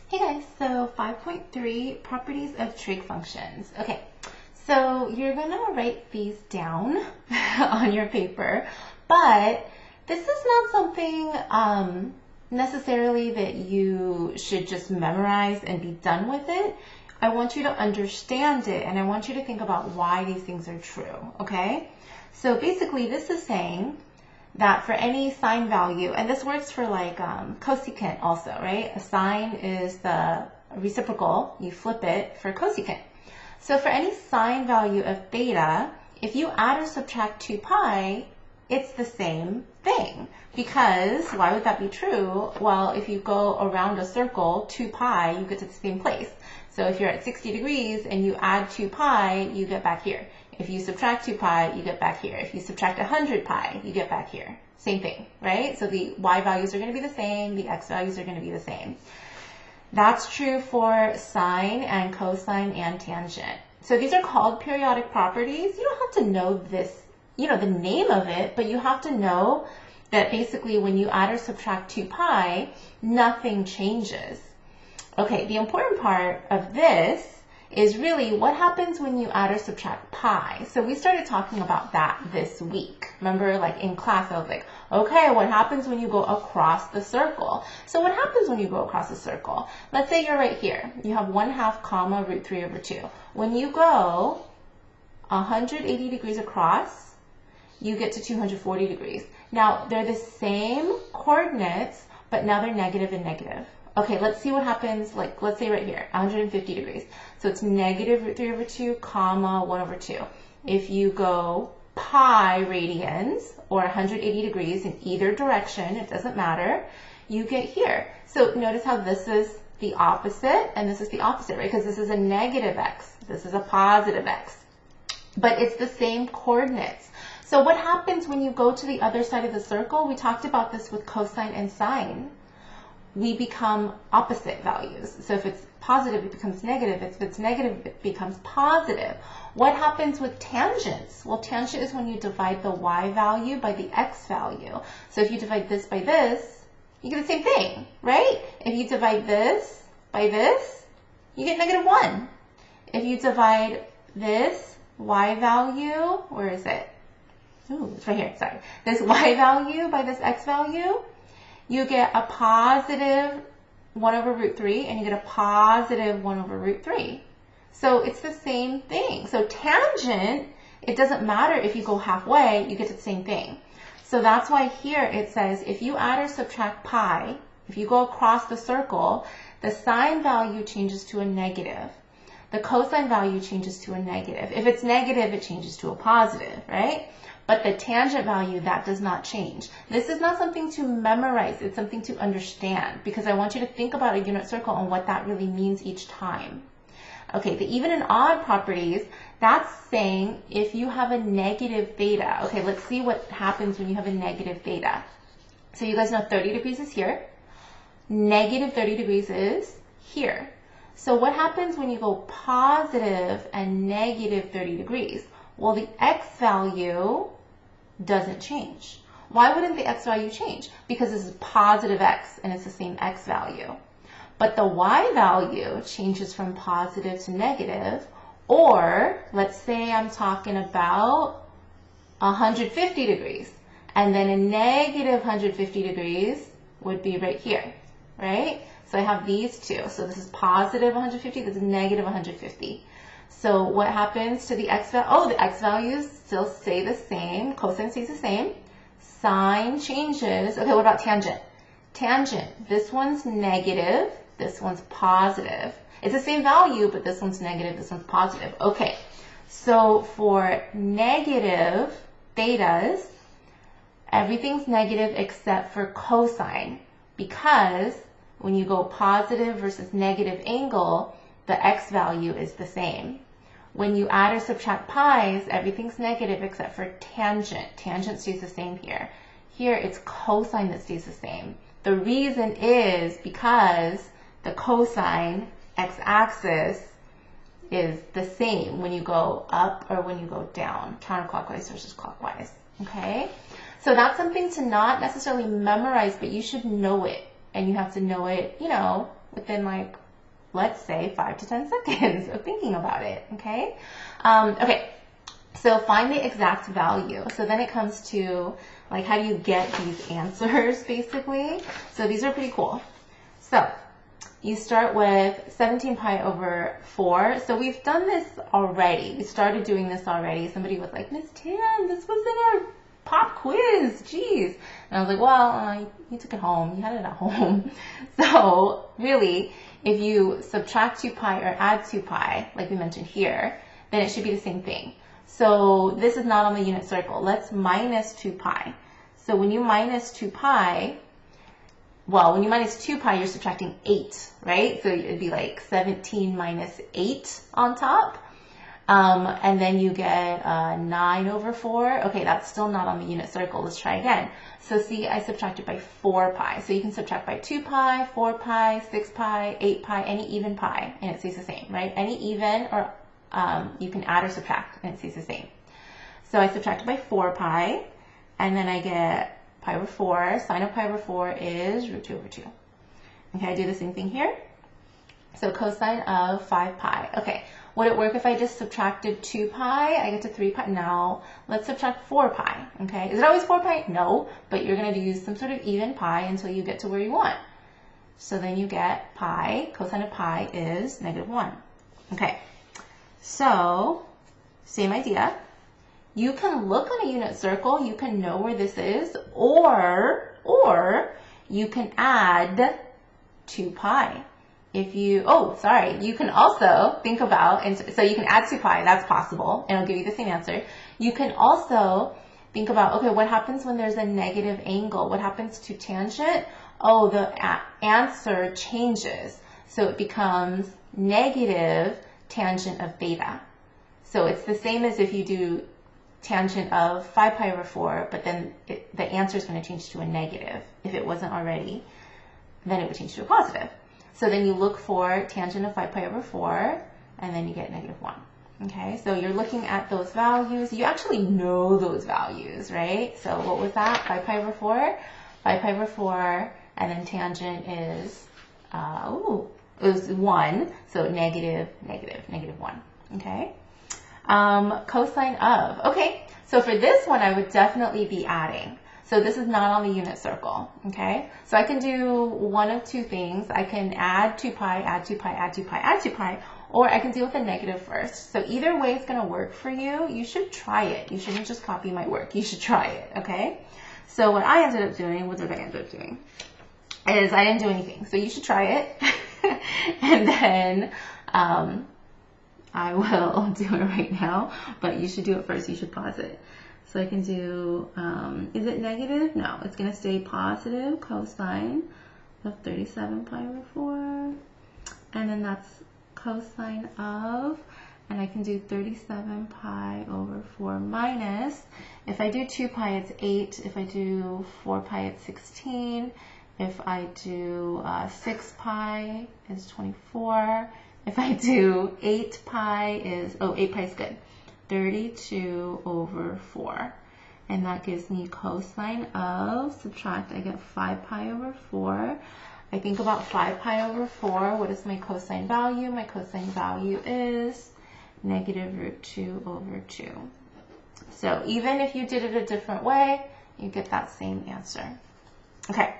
Hey guys, so 5.3 properties of trig functions. Okay, so you're gonna write these down on your paper, but this is not something necessarily that you should just memorize and be done with it. I want you to understand it and I want you to think about why these things are true, okay? So basically this is saying that for any sine value, and this works for like cosecant also, right? A sine is the reciprocal, you flip it for cosecant. So for any sine value of theta, if you add or subtract 2 pi, it's the same thing. Because why would that be true? Well, if you go around a circle, 2 pi, you get to the same place. So if you're at 60 degrees and you add 2 pi, you get back here. If you subtract 2 pi, you get back here. If you subtract 100 pi, you get back here. Same thing, right? So the y values are going to be the same, the x values are going to be the same. That's true for sine and cosine and tangent. So these are called periodic properties. You don't have to know this, the name of it, but you have to know that basically when you add or subtract 2 pi, nothing changes. Okay, the important part of this is really what happens when you add or subtract pi. So we started talking about that this week. Remember, like in class, I was like, okay, what happens when you go across the circle? So what happens when you go across the circle? Let's say you're right here. You have 1/2 comma root 3 over 2. When you go 180 degrees across, you get to 240 degrees. Now, they're the same coordinates, but now they're negative and negative. Okay, let's see what happens, like, let's say right here, 150 degrees. So it's negative root 3 over 2, comma 1 over 2. If you go pi radians, or 180 degrees in either direction, it doesn't matter, you get here. So notice how this is the opposite, and this is the opposite, right? Because this is a negative x, this is a positive x. But it's the same coordinates. So what happens when you go to the other side of the circle? We talked about this with cosine and sine. We become opposite values. So if it's positive, it becomes negative. If it's negative, it becomes positive. What happens with tangents? Well, tangent is when you divide the y value by the x value. So if you divide this by this, you get the same thing, right? If you divide this by this, you get -1. If you divide this y value, where is it? Ooh, it's right here, sorry. This y value by this x value, you get a positive 1 over root 3, and you get a positive 1 over root 3. So it's the same thing. So tangent, it doesn't matter if you go halfway, you get to the same thing. So that's why here it says if you add or subtract pi, if you go across the circle, the sine value changes to a negative. The cosine value changes to a negative. If it's negative, it changes to a positive, right? But the tangent value, that does not change. This is not something to memorize. It's something to understand because I want you to think about a unit circle and what that really means each time. Okay, the even and odd properties, that's saying if you have a negative theta. Okay, let's see what happens when you have a negative theta. So you guys know 30 degrees is here. Negative 30 degrees is here. So what happens when you go positive and negative 30 degrees? Well, the x value doesn't change. Why wouldn't the x value change? Because this is positive x and it's the same x value. But the y value changes from positive to negative, or let's say I'm talking about 150 degrees, and then a negative 150 degrees would be right here, right? So I have these two. So this is positive 150, this is negative 150. So what happens to the x value? Oh, the x values still stay the same. Cosine stays the same. Sine changes. Okay, what about tangent? Tangent. This one's negative. This one's positive. It's the same value, but this one's negative. This one's positive. Okay, so for negative thetas, everything's negative except for cosine, because when you go positive versus negative angle, the x value is the same. When you add or subtract pi's, everything's negative except for tangent. Tangent stays the same here. Here it's cosine that stays the same. The reason is because the cosine x-axis is the same when you go up or when you go down, counterclockwise versus clockwise. Okay? So that's something to not necessarily memorize, but you should know it. and you have to know it, you know, within like, let's say 5 to 10 seconds of thinking about it, okay? Okay, so find the exact value. So then it comes to like, how do you get these answers basically? So these are pretty cool. So you start with 17 pi over 4. So we've done this already. We started doing this already. Somebody was like, Miss Tam, this was in our pop quiz. Jeez. And I was like, well, you took it home. You had it at home. So really, if you subtract 2 pi or add 2 pi, like we mentioned here, then it should be the same thing. So this is not on the unit circle. Let's minus 2 pi. So when you minus 2 pi, well, when you minus 2 pi, you're subtracting 8, right? So it'd be like 17 minus 8 on top. And then you get 9 over 4. Okay, that's still not on the unit circle. Let's try again. So see, I subtracted by 4 pi. So you can subtract by 2 pi, 4 pi, 6 pi, 8 pi, any even pi, and it stays the same, right? Any even, or you can add or subtract, and it stays the same. So I subtracted by 4 pi, and then I get pi over 4. Sine of pi over 4 is root 2 over 2. Okay, I do the same thing here. So cosine of 5 pi. Okay, would it work if I just subtracted 2 pi? I get to 3 pi. Now, let's subtract 4 pi. Okay, is it always 4 pi? No, but you're going to use some sort of even pi until you get to where you want. So then you get pi, cosine of pi is -1. Okay, so same idea. You can look on a unit circle, you can know where this is, or you can add 2 pi. If you, you can also think about, and so you can add 2 pi, that's possible, and it'll give you the same answer. You can also think about, okay, what happens when there's a negative angle? What happens to tangent? Oh, the answer changes. So it becomes negative tangent of theta. So it's the same as if you do tangent of 5 pi over 4, but then the answer is going to change to a negative. If it wasn't already, then it would change to a positive. So then you look for tangent of 5 pi over 4, and then you get -1. Okay, so you're looking at those values. You actually know those values, right? So what was that? 5 pi over 4? 5 pi over 4, and then tangent is, it was 1, so -1. Okay? Cosine of. Okay, so for this one, I would definitely be adding. So this is not on the unit circle, okay? So I can do one of two things. I can add 2 pi, add 2 pi, add 2 pi, add 2 pi, or I can deal with the negative first. So either way is going to work for you. You should try it. You shouldn't just copy my work. You should try it, okay? So what I ended up doing, is I didn't do anything. So you should try it. And then I will do it right now, but you should do it first. You should pause it. So I can do, is it negative? No, it's going to stay positive cosine of 37 pi over 4. And then that's cosine of, and I can do 37 pi over 4 minus. If I do 2 pi, it's 8. If I do 4 pi, it's 16. If I do 6 pi, it's 24. If I do 8 pi is, 8 pi is good. 32 over 4. And that gives me cosine of, subtract, I get 5 pi over 4. I think about 5 pi over 4. What is my cosine value? My cosine value is negative root 2 over 2. So even if you did it a different way, you get that same answer. Okay.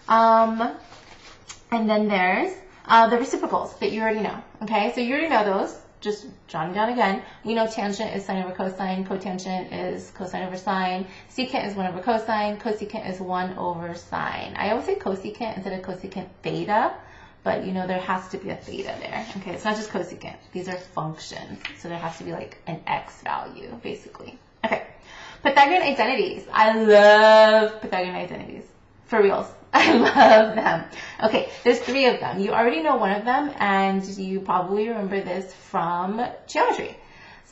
And then there's the reciprocals that you already know. Okay, so you already know those. Just jot them down again. We know tangent is sine over cosine, cotangent is cosine over sine, secant is 1 over cosine, cosecant is 1 over sine. I always say cosecant instead of cosecant theta, but you know there has to be a theta there. Okay, it's not just cosecant. These are functions, so there has to be like an x value, basically. Okay, Pythagorean identities. I love Pythagorean identities. For reals. I love them. Okay, there's 3 of them. You already know one of them, and you probably remember this from geometry.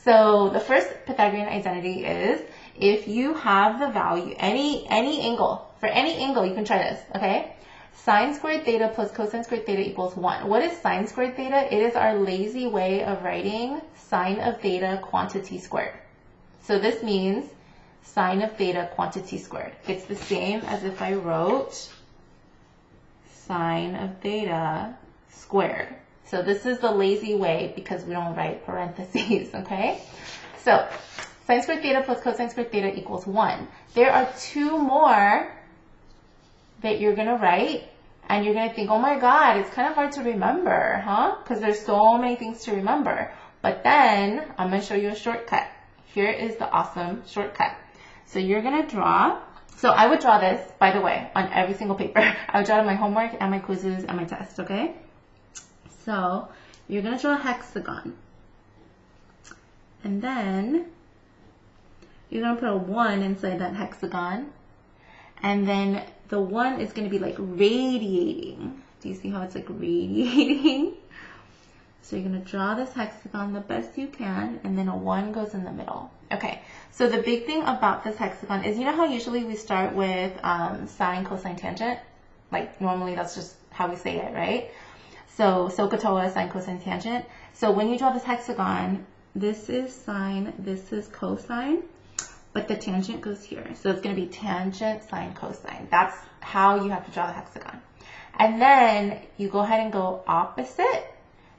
So the first Pythagorean identity is if you have the value, any angle, for any angle, you can try this, okay? Sine squared theta plus cosine squared theta equals 1. What is sine squared theta? It is our lazy way of writing sine of theta quantity squared. So this means sine of theta quantity squared. It's the same as if I wrote sine of theta squared. So this is the lazy way because we don't write parentheses, okay? So sine squared theta plus cosine squared theta equals 1. There are two more that you're going to write, and you're going to think, oh my god, it's kind of hard to remember, huh? Because there's so many things to remember. But then I'm going to show you a shortcut. Here is the awesome shortcut. So you're going to draw. So I would draw this, by the way, on every single paper. I would draw it on my homework and my quizzes and my test, okay? So you're going to draw a hexagon. And then you're going to put a 1 inside that hexagon. And then the 1 is going to be like radiating. Do you see how it's like radiating? So you're going to draw this hexagon the best you can, and then a 1 goes in the middle. Okay, so the big thing about this hexagon is, you know how usually we start with sine, cosine, tangent? Like normally that's just how we say it, right? So SOHCAHTOA, sine, cosine, tangent. So when you draw this hexagon, this is sine, this is cosine, but the tangent goes here. So it's going to be tangent, sine, cosine. That's how you have to draw the hexagon. And then you go ahead and go opposite,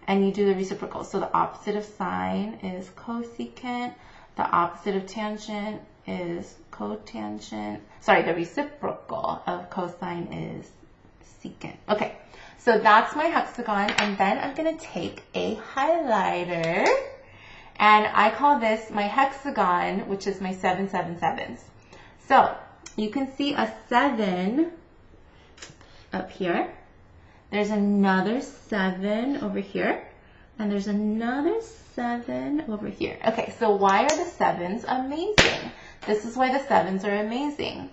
and you do the reciprocal. So the opposite of sine is cosecant. The opposite of tangent is cotangent. Sorry, the reciprocal of cosine is secant. Okay, so that's my hexagon. And then I'm going to take a highlighter. And I call this my hexagon, which is my 7, 7, 7s. So you can see a 7 up here. There's another 7 over here, and there's another 7 over here. Okay, so why are the 7s amazing? This is why the 7s are amazing.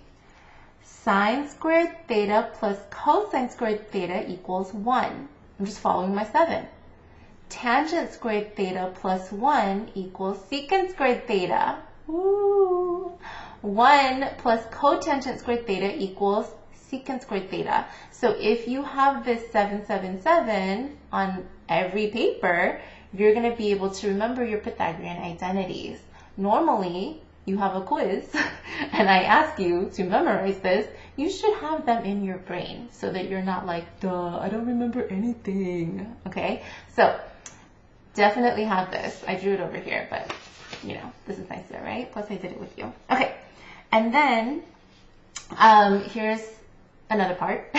Sine squared theta plus cosine squared theta equals 1. I'm just following my 7. Tangent squared theta plus 1 equals secant squared theta. Woo! 1 plus cotangent squared theta equals secant squared theta. So if you have this 7, 7, 7 on every paper, you're going to be able to remember your Pythagorean identities. Normally, you have a quiz and I ask you to memorize this, you should have them in your brain so that you're not like, duh, I don't remember anything. Okay, so definitely have this. I drew it over here, but you know, this is nicer, right? Plus I did it with you. Okay, and then here's another part.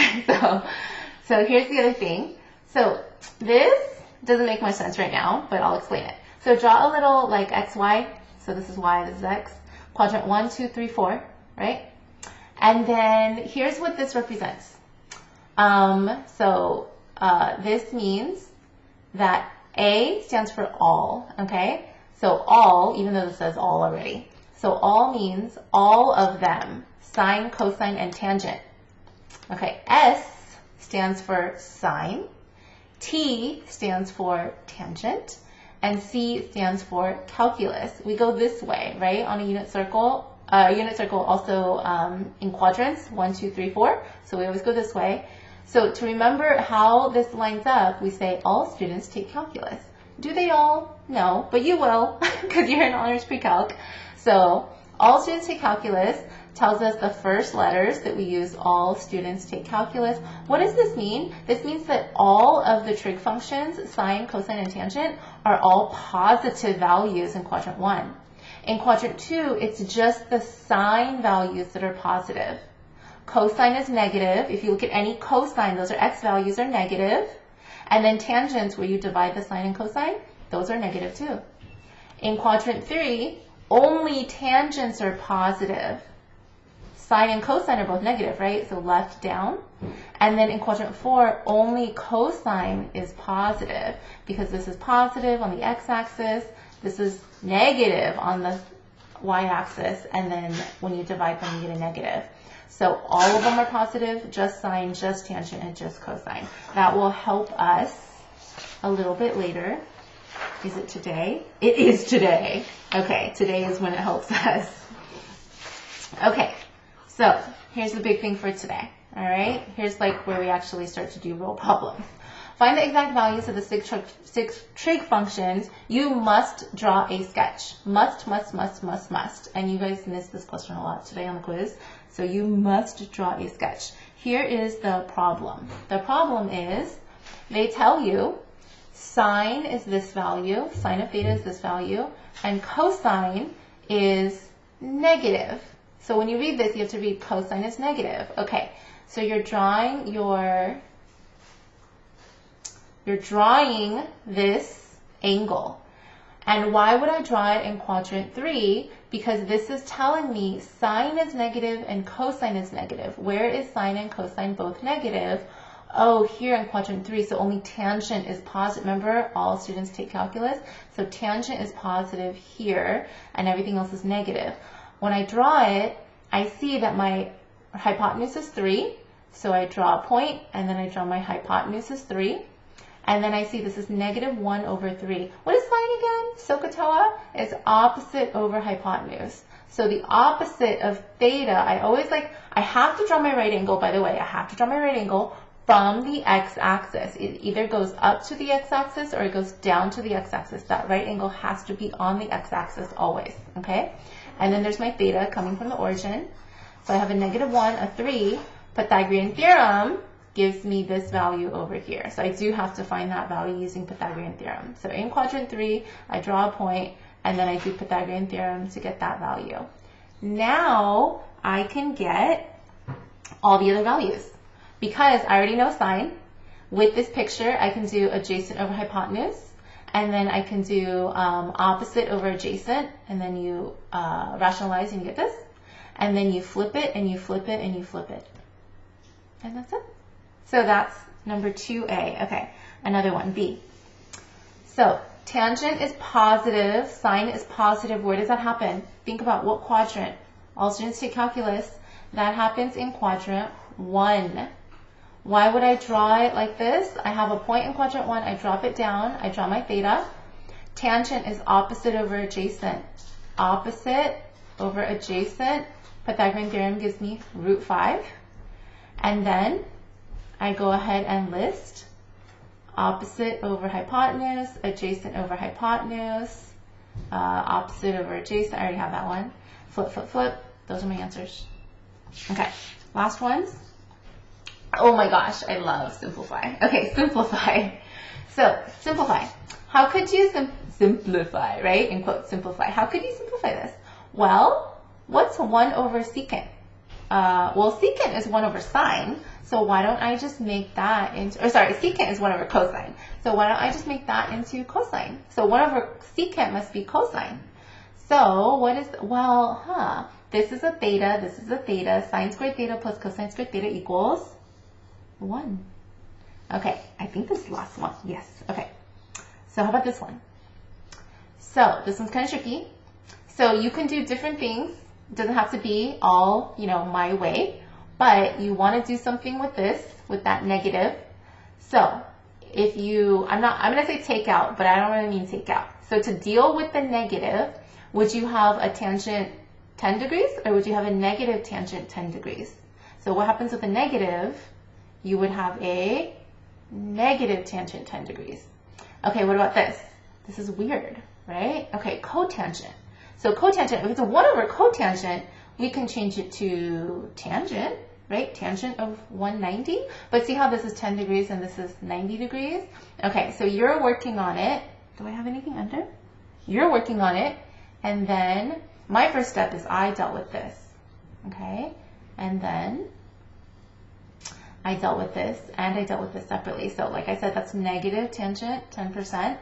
so here's the other thing. So this doesn't make much sense right now, but I'll explain it. So draw a little like x, y. So this is y, this is x. Quadrant 1, 2, 3, 4, right? And then here's what this represents. This means that A stands for all, okay? So all, even though this says all already. So all means all of them, sine, cosine, and tangent. Okay, S stands for sine, T stands for tangent, and C stands for calculus. We go this way, right, on a unit circle. Unit circle also in quadrants, 1, 2, 3, 4. So we always go this way. So to remember how this lines up, we say all students take calculus. Do they all? No, but you will because you're in honors pre-calc. So all students take calculus tells us the first letters that we use, all students take calculus. What does this mean? This means that all of the trig functions, sine, cosine, and tangent, are all positive values in quadrant 1. In quadrant 2, it's just the sine values that are positive. Cosine is negative. If you look at any cosine, those are x values are negative. And then tangents, where you divide the sine and cosine, those are negative too. In quadrant 3, only tangents are positive. Sine and cosine are both negative, right? So left down. And then in quadrant 4, only cosine is positive because this is positive on the x-axis, this is negative on the y-axis, and then when you divide them, you get a negative. So all of them are positive, just sine, just tangent, and just cosine. That will help us a little bit later. Is it today? It is today. Okay, today is when it helps us. Okay. So here's the big thing for today, all right? Here's like where we actually start to do real problems. Find the exact values of the six trig functions. You must draw a sketch. Must. And you guys missed this question a lot today on the quiz. So you must draw a sketch. here is the problem. The problem is they tell you sine is this value, sine of theta is this value, and cosine is negative. So when you read this, you have to read cosine is negative. Okay, so you're drawing this angle. And why would I draw it in quadrant 3? Because this is telling me sine is negative and cosine is negative. Where is sine and cosine both negative? Oh, here in quadrant 3, so only tangent is positive. Remember, all students take calculus. So tangent is positive here, and everything else is negative. When I draw it, I see that my hypotenuse is 3. So I draw a point, and then I draw my hypotenuse is 3. And then I see this is negative 1 over 3. What is sine again? SOHCAHTOA is opposite over hypotenuse. So the opposite of theta, I have to draw my right angle, by the way. I have to draw my right angle from the x-axis. It either goes up to the x-axis or it goes down to the x-axis. That right angle has to be on the x-axis always, okay? And then there's my theta coming from the origin. So I have a negative 1, a 3. Pythagorean theorem gives me this value over here. So I do have to find that value using Pythagorean theorem. So in quadrant 3, I draw a point, and then I do Pythagorean theorem to get that value. Now I can get all the other values. Because I already know sine, with this picture, I can do adjacent over hypotenuse, and then I can do opposite over adjacent, and then you rationalize and you get this. And then you flip it, and you flip it, and you flip it. And that's it. So that's number 2A. Okay, another one, B. So tangent is positive, sine is positive. Where does that happen? Think about what quadrant. All students take calculus. That happens in quadrant 1. Why would I draw it like this? I have a point in quadrant 1. I drop it down. I draw my theta. Tangent is opposite over adjacent. Opposite over adjacent. Pythagorean theorem gives me root 5. And then I go ahead and list opposite over hypotenuse, adjacent over hypotenuse, opposite over adjacent. I already have that one. Flip, flip, flip. Those are my answers. Okay, last ones. Oh my gosh, I love simplify. Okay, simplify. So, simplify. How could you simplify, right? In quotes, simplify. How could you simplify this? Well, what's 1 over secant? Well, secant is 1 over sine, so why don't I just make that into, or sorry, secant is 1 over cosine. So why don't I just make that into cosine? So 1 over secant must be cosine. So what is, well, this is a theta, this is a theta, sine squared theta plus cosine squared theta equals 1. Okay, I think this is the last one. Yes, okay. So how about this one? So this one's kind of tricky. So you can do different things. It doesn't have to be all, my way, but you want to do something with this, with that negative. So if you, I'm going to say take out, but I don't really mean take out. So to deal with the negative, would you have a tangent 10 degrees or would you have a negative tangent 10 degrees? So what happens with a negative? You would have a negative tangent 10 degrees. Okay, what about this? This is weird, right? Okay, cotangent. So cotangent, if it's a 1 over cotangent, we can change it to tangent, right? Tangent of 190. But see how this is 10 degrees and this is 90 degrees? Okay, so you're working on it. Do I have anything under? You're working on it. And then my first step is I dealt with this, okay? And then I dealt with this and I dealt with this separately. So like I said, that's negative tangent 10%,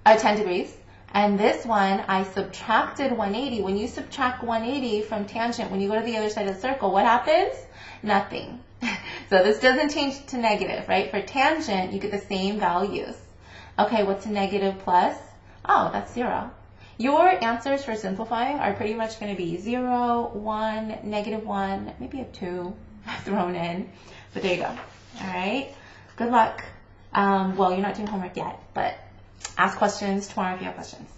10 degrees. And this one, I subtracted 180. When you subtract 180 from tangent, when you go to the other side of the circle, what happens? Nothing. So this doesn't change to negative, right? For tangent, you get the same values. Okay, what's a negative plus? Oh, that's 0. Your answers for simplifying are pretty much going to be 0, 1, negative 1, maybe a 2 thrown in. But there you go. All right. Good luck. Well, you're not doing homework yet, but ask questions tomorrow if you have questions.